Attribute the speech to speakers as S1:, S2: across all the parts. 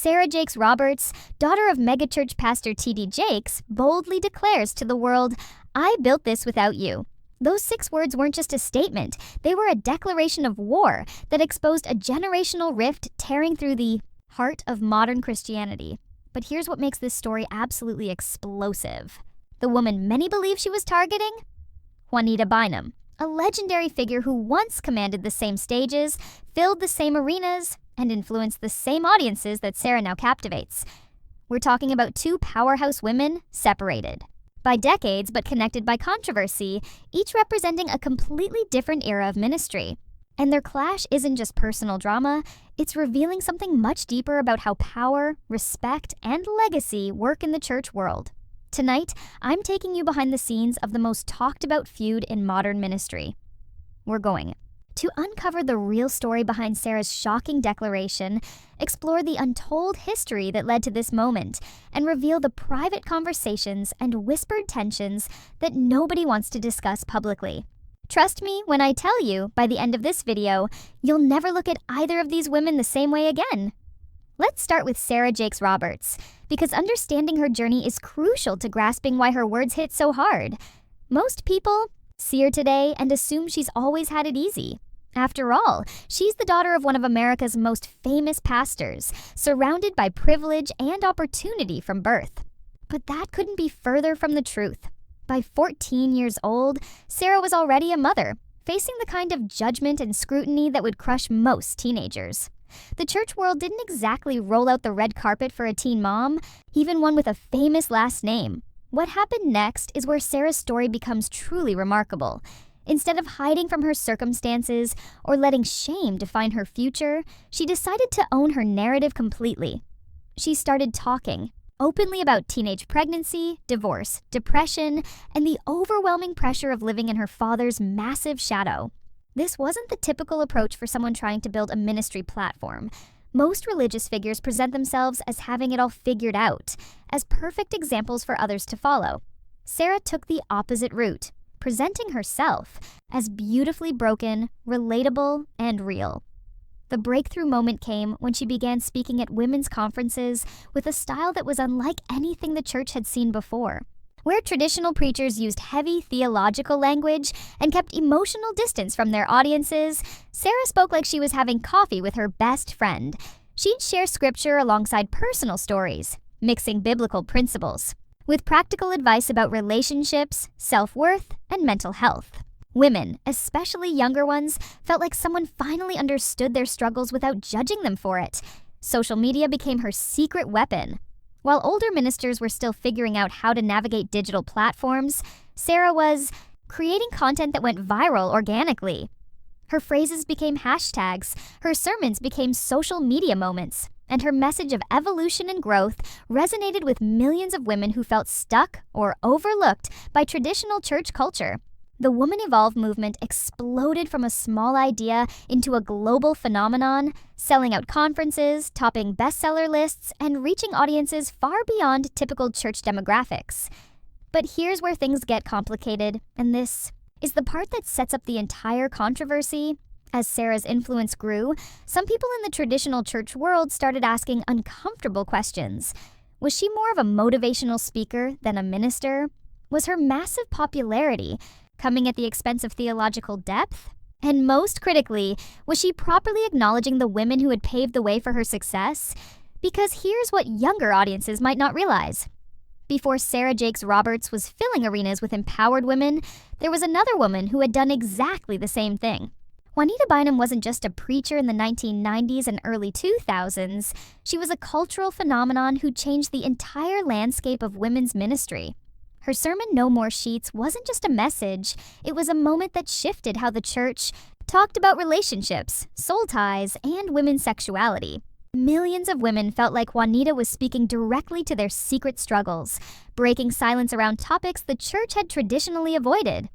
S1: Sarah Jakes Roberts, daughter of megachurch pastor T.D. Jakes, boldly declares to the world, "I built this without you." Those 6 words weren't just a statement, they were a declaration of war that exposed a generational rift tearing through the heart of modern Christianity. But here's what makes this story absolutely explosive. The woman many believe she was targeting? Jaunita Bynum, a legendary figure who once commanded the same stages, filled the same arenas, and influenced the same audiences that Sarah now captivates. We're talking about 2 powerhouse women separated by decades but connected by controversy, each representing a completely different era of ministry. And their clash isn't just personal drama, it's revealing something much deeper about how power, respect, and legacy work in the church world. Tonight, I'm taking you behind the scenes of the most talked about feud in modern ministry. We're going to uncover the real story behind Sarah's shocking declaration, explore the untold history that led to this moment, and reveal the private conversations and whispered tensions that nobody wants to discuss publicly. Trust me when I tell you, by the end of this video, you'll never look at either of these women the same way again. Let's start with Sarah Jakes Roberts, because understanding her journey is crucial to grasping why her words hit so hard. Most people see her today and assume she's always had it easy. After all, she's the daughter of one of America's most famous pastors, surrounded by privilege and opportunity from birth. But that couldn't be further from the truth. By 14 years old, Sarah was already a mother, facing the kind of judgment and scrutiny that would crush most teenagers. The church world didn't exactly roll out the red carpet for a teen mom, even one with a famous last name. What happened next is where Sarah's story becomes truly remarkable. Instead of hiding from her circumstances or letting shame define her future, she decided to own her narrative completely. She started talking openly about teenage pregnancy, divorce, depression, and the overwhelming pressure of living in her father's massive shadow. This wasn't the typical approach for someone trying to build a ministry platform. Most religious figures present themselves as having it all figured out, as perfect examples for others to follow. Sarah took the opposite route, presenting herself as beautifully broken, relatable, and real. The breakthrough moment came when she began speaking at women's conferences with a style that was unlike anything the church had seen before. Where traditional preachers used heavy theological language and kept emotional distance from their audiences, Sarah spoke like she was having coffee with her best friend. She'd share scripture alongside personal stories, mixing biblical principles with practical advice about relationships, self-worth, and mental health. Women, especially younger ones, felt like someone finally understood their struggles without judging them for it. Social media became her secret weapon. While older ministers were still figuring out how to navigate digital platforms, Sarah was creating content that went viral organically. Her phrases became hashtags, her sermons became social media moments, and her message of evolution and growth resonated with millions of women who felt stuck or overlooked by traditional church culture. The Woman Evolve movement exploded from a small idea into a global phenomenon, selling out conferences, topping bestseller lists, and reaching audiences far beyond typical church demographics. But here's where things get complicated, and this is the part that sets up the entire controversy. As Sarah's influence grew, some people in the traditional church world started asking uncomfortable questions. Was she more of a motivational speaker than a minister? Was her massive popularity coming at the expense of theological depth? And most critically, was she properly acknowledging the women who had paved the way for her success? Because here's what younger audiences might not realize. Before Sarah Jakes Roberts was filling arenas with empowered women, there was another woman who had done exactly the same thing. Jaunita Bynum wasn't just a preacher in the 1990s and early 2000s. She was a cultural phenomenon who changed the entire landscape of women's ministry. Her sermon, No More Sheets, wasn't just a message. It was a moment that shifted how the church talked about relationships, soul ties, and women's sexuality. Millions of women felt like Jaunita was speaking directly to their secret struggles, breaking silence around topics the church had traditionally avoided.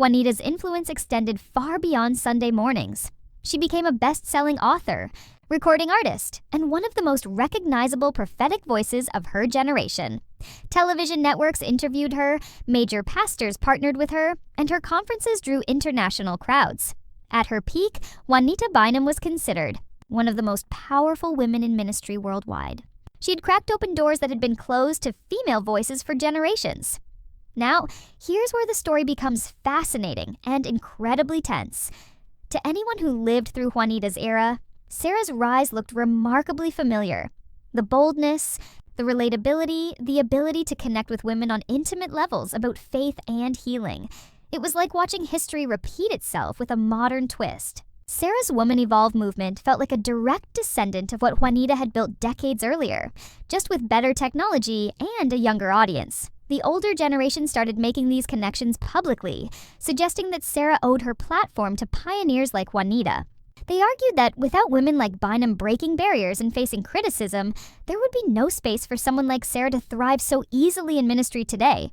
S1: Jaunita's influence extended far beyond Sunday mornings. She became a best-selling author, recording artist, and one of the most recognizable prophetic voices of her generation. Television networks interviewed her, major pastors partnered with her, and her conferences drew international crowds. At her peak, Jaunita Bynum was considered one of the most powerful women in ministry worldwide. She had cracked open doors that had been closed to female voices for generations. Now, here's where the story becomes fascinating and incredibly tense. To anyone who lived through Jaunita's era, Sarah's rise looked remarkably familiar. The boldness, the relatability, the ability to connect with women on intimate levels about faith and healing. It was like watching history repeat itself with a modern twist. Sarah's Woman Evolve movement felt like a direct descendant of what Jaunita had built decades earlier, just with better technology and a younger audience. The older generation started making these connections publicly, suggesting that Sarah owed her platform to pioneers like Jaunita. They argued that without women like Bynum breaking barriers and facing criticism, there would be no space for someone like Sarah to thrive so easily in ministry today.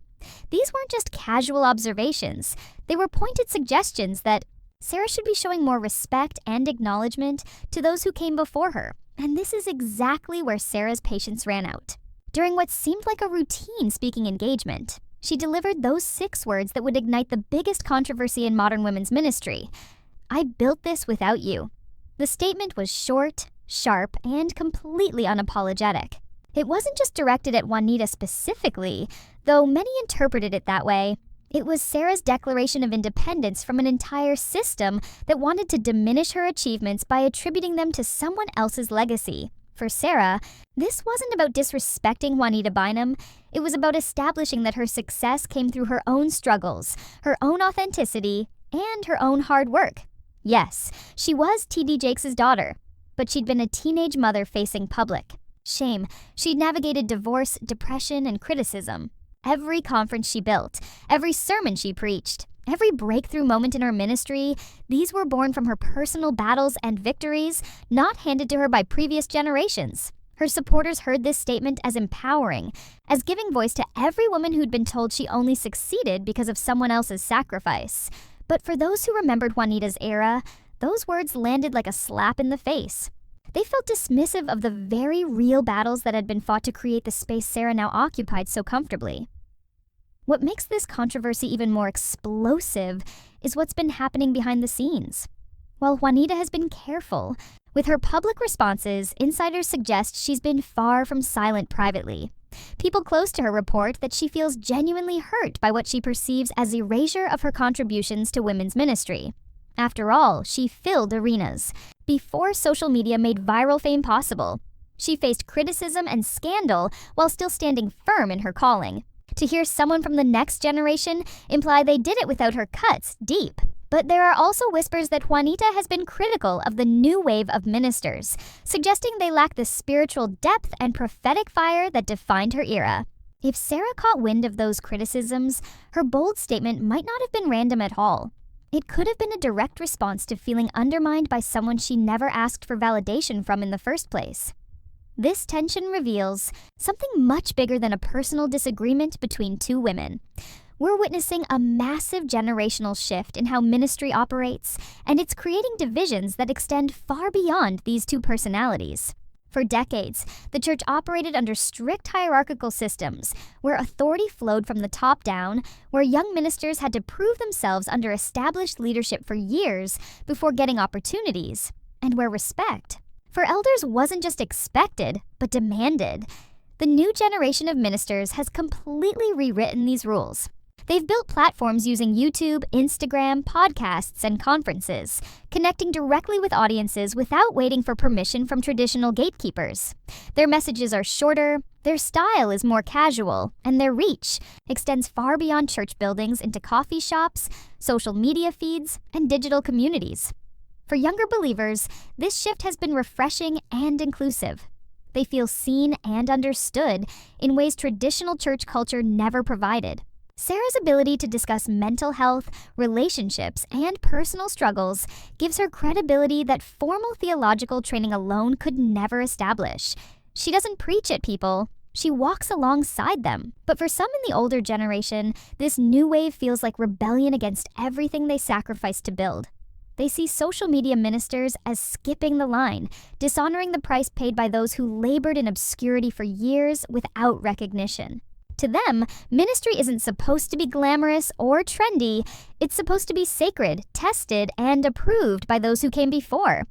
S1: These weren't just casual observations. They were pointed suggestions that Sarah should be showing more respect and acknowledgement to those who came before her. And this is exactly where Sarah's patience ran out. During what seemed like a routine speaking engagement, she delivered those 6 words that would ignite the biggest controversy in modern women's ministry. "I built this without you." The statement was short, sharp, and completely unapologetic. It wasn't just directed at Jaunita specifically, though many interpreted it that way. It was Sarah's declaration of independence from an entire system that wanted to diminish her achievements by attributing them to someone else's legacy. For Sarah, this wasn't about disrespecting Jaunita Bynum. It was about establishing that her success came through her own struggles, her own authenticity, and her own hard work. Yes, she was T.D. Jakes' daughter, but she'd been a teenage mother facing public shame. She'd navigated divorce, depression, and criticism. Every conference she built, every sermon she preached, every breakthrough moment in her ministry, these were born from her personal battles and victories, not handed to her by previous generations. Her supporters heard this statement as empowering, as giving voice to every woman who'd been told she only succeeded because of someone else's sacrifice. But for those who remembered Jaunita's era, those words landed like a slap in the face. They felt dismissive of the very real battles that had been fought to create the space Sarah now occupied so comfortably. What makes this controversy even more explosive is what's been happening behind the scenes. While Jaunita has been careful, with her public responses, insiders suggest she's been far from silent privately. People close to her report that she feels genuinely hurt by what she perceives as erasure of her contributions to women's ministry. After all, she filled arenas. Before social media made viral fame possible, she faced criticism and scandal while still standing firm in her calling. To hear someone from the next generation imply they did it without her cuts deep. But there are also whispers that Jaunita has been critical of the new wave of ministers, suggesting they lack the spiritual depth and prophetic fire that defined her era. If Sarah caught wind of those criticisms, her bold statement might not have been random at all. It could have been a direct response to feeling undermined by someone she never asked for validation from in the first place. This tension reveals something much bigger than a personal disagreement between 2 women. We're witnessing a massive generational shift in how ministry operates, and it's creating divisions that extend far beyond these 2 personalities. For decades, the church operated under strict hierarchical systems, where authority flowed from the top down, where young ministers had to prove themselves under established leadership for years before getting opportunities, and where respect for elders wasn't just expected, but demanded. The new generation of ministers has completely rewritten these rules. They've built platforms using YouTube, Instagram, podcasts, and conferences, connecting directly with audiences without waiting for permission from traditional gatekeepers. Their messages are shorter, their style is more casual, and their reach extends far beyond church buildings into coffee shops, social media feeds, and digital communities. For younger believers, this shift has been refreshing and inclusive. They feel seen and understood in ways traditional church culture never provided. Sarah's ability to discuss mental health, relationships, and personal struggles gives her credibility that formal theological training alone could never establish. She doesn't preach at people, she walks alongside them. But for some in the older generation, this new wave feels like rebellion against everything they sacrificed to build. They see social media ministers as skipping the line, dishonoring the price paid by those who labored in obscurity for years without recognition. To them, ministry isn't supposed to be glamorous or trendy. It's supposed to be sacred, tested, and approved by those who came before.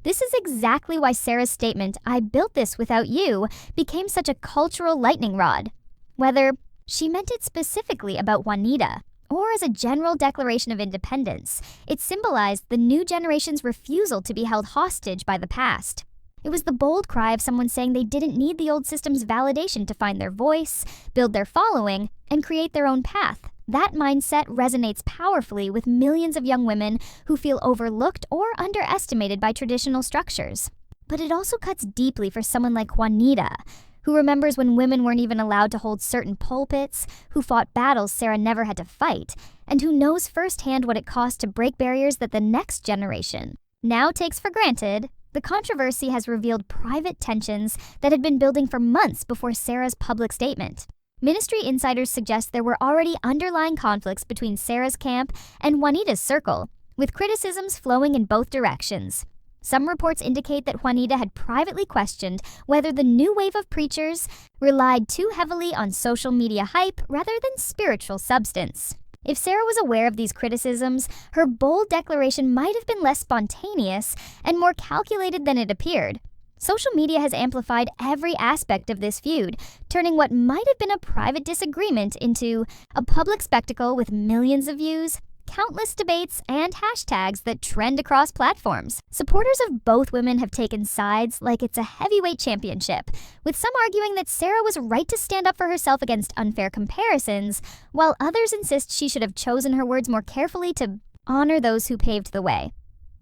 S1: This is exactly why Sarah's statement, "I built this without you," became such a cultural lightning rod. Whether she meant it specifically about Juanita or as a general declaration of independence, it symbolized the new generation's refusal to be held hostage by the past. It was the bold cry of someone saying they didn't need the old system's validation to find their voice, build their following, and create their own path. That mindset resonates powerfully with millions of young women who feel overlooked or underestimated by traditional structures. But it also cuts deeply for someone like Juanita, who remembers when women weren't even allowed to hold certain pulpits, who fought battles Sarah never had to fight, and who knows firsthand what it cost to break barriers that the next generation now takes for granted. The controversy has revealed private tensions that had been building for months before Sarah's public statement. Ministry insiders suggest there were already underlying conflicts between Sarah's camp and Juanita's circle, with criticisms flowing in both directions. Some reports indicate that Juanita had privately questioned whether the new wave of preachers relied too heavily on social media hype rather than spiritual substance. If Sarah was aware of these criticisms, her bold declaration might have been less spontaneous and more calculated than it appeared. Social media has amplified every aspect of this feud, turning what might have been a private disagreement into a public spectacle with millions of views, countless debates, and hashtags that trend across platforms. Supporters of both women have taken sides like it's a heavyweight championship, with some arguing that Sarah was right to stand up for herself against unfair comparisons, while others insist she should have chosen her words more carefully to honor those who paved the way.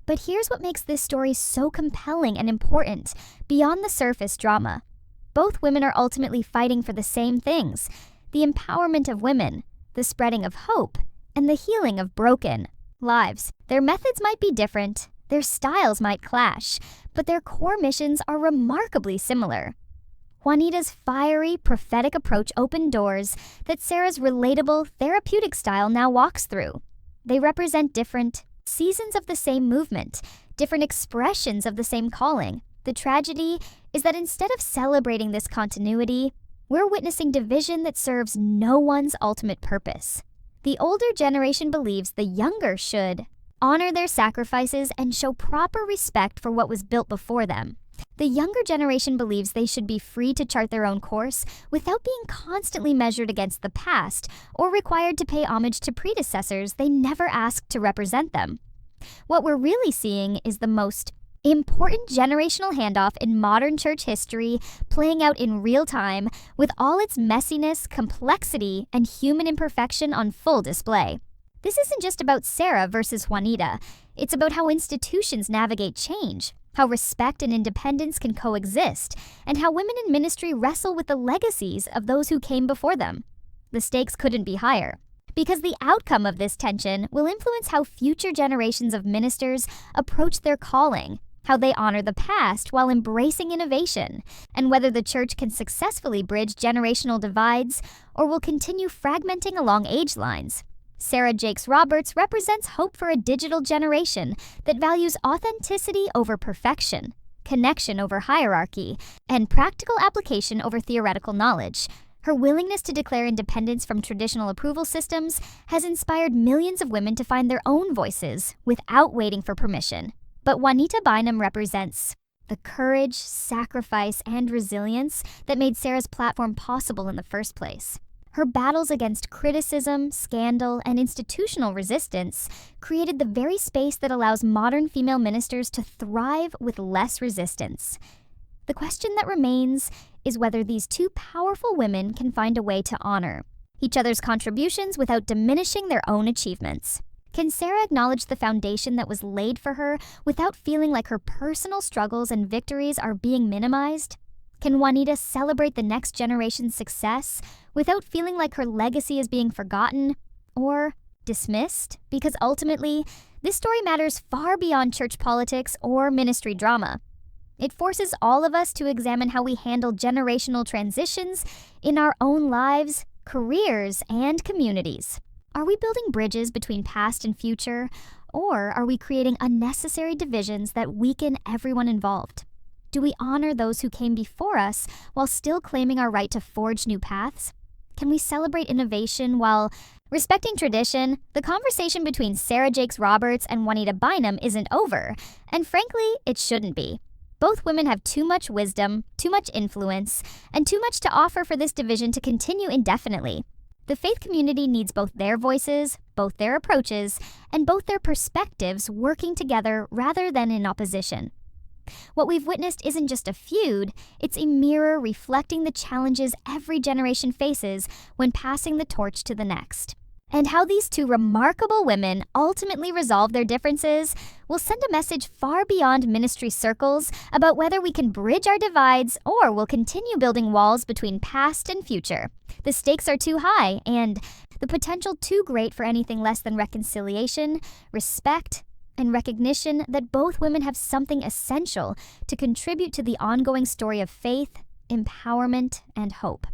S1: But here's what makes this story so compelling and important, beyond the surface drama. Both women are ultimately fighting for the same things: the empowerment of women, the spreading of hope, and the healing of broken lives. Their methods might be different, their styles might clash, but their core missions are remarkably similar. Juanita's fiery, prophetic approach opened doors that Sarah's relatable, therapeutic style now walks through. They represent different seasons of the same movement, different expressions of the same calling. The tragedy is that instead of celebrating this continuity, we're witnessing division that serves no one's ultimate purpose. The older generation believes the younger should honor their sacrifices and show proper respect for what was built before them. The younger generation believes they should be free to chart their own course without being constantly measured against the past or required to pay homage to predecessors they never asked to represent them. What we're really seeing is the most important generational handoff in modern church history, playing out in real time with all its messiness, complexity, and human imperfection on full display. This isn't just about Sarah versus Juanita. It's about how institutions navigate change, how respect and independence can coexist, and how women in ministry wrestle with the legacies of those who came before them. The stakes couldn't be higher, because the outcome of this tension will influence how future generations of ministers approach their calling, how they honor the past while embracing innovation, and whether the church can successfully bridge generational divides or will continue fragmenting along age lines. Sarah Jakes Roberts represents hope for a digital generation that values authenticity over perfection, connection over hierarchy, and practical application over theoretical knowledge. Her willingness to declare independence from traditional approval systems has inspired millions of women to find their own voices without waiting for permission. But Jaunita Bynum represents the courage, sacrifice, and resilience that made Sarah's platform possible in the first place. Her battles against criticism, scandal, and institutional resistance created the very space that allows modern female ministers to thrive with less resistance. The question that remains is whether these two powerful women can find a way to honor each other's contributions without diminishing their own achievements. Can Sarah acknowledge the foundation that was laid for her without feeling like her personal struggles and victories are being minimized? Can Juanita celebrate the next generation's success without feeling like her legacy is being forgotten or dismissed? Because ultimately, this story matters far beyond church politics or ministry drama. It forces all of us to examine how we handle generational transitions in our own lives, careers, and communities. Are we building bridges between past and future, or are we creating unnecessary divisions that weaken everyone involved? Do we honor those who came before us while still claiming our right to forge new paths? Can we celebrate innovation while Respecting tradition, the conversation between Sarah Jakes Roberts and Juanita Bynum isn't over, and frankly, it shouldn't be. Both women have too much wisdom, too much influence, and too much to offer for this division to continue indefinitely. The faith community needs both their voices, both their approaches, and both their perspectives working together rather than in opposition. What we've witnessed isn't just a feud, it's a mirror reflecting the challenges every generation faces when passing the torch to the next. And how these two remarkable women ultimately resolve their differences will send a message far beyond ministry circles about whether we can bridge our divides or will continue building walls between past and future. The stakes are too high and the potential too great for anything less than reconciliation, respect, and recognition that both women have something essential to contribute to the ongoing story of faith, empowerment, and hope.